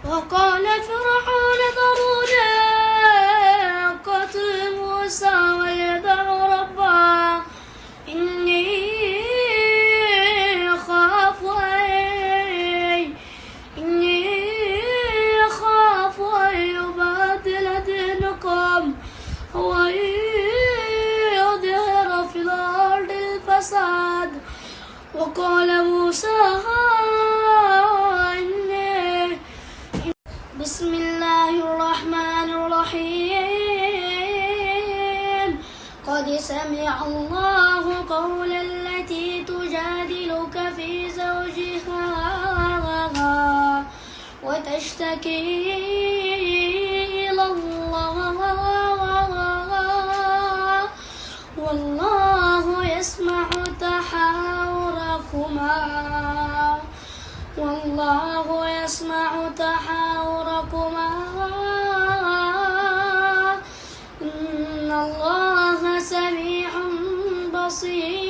وقال فرعون ذرونا قتل موسى وليدع ربه إني أخاف أن يبدل دينكم ويظهر في الأرض الفساد. وقال موسى بسم الله الرحمن الرحيم قد سمع الله قول التي تجادلك في زوجها وتشتكي إلى الله والله يسمع تحاوركما إن الله سميع بصير.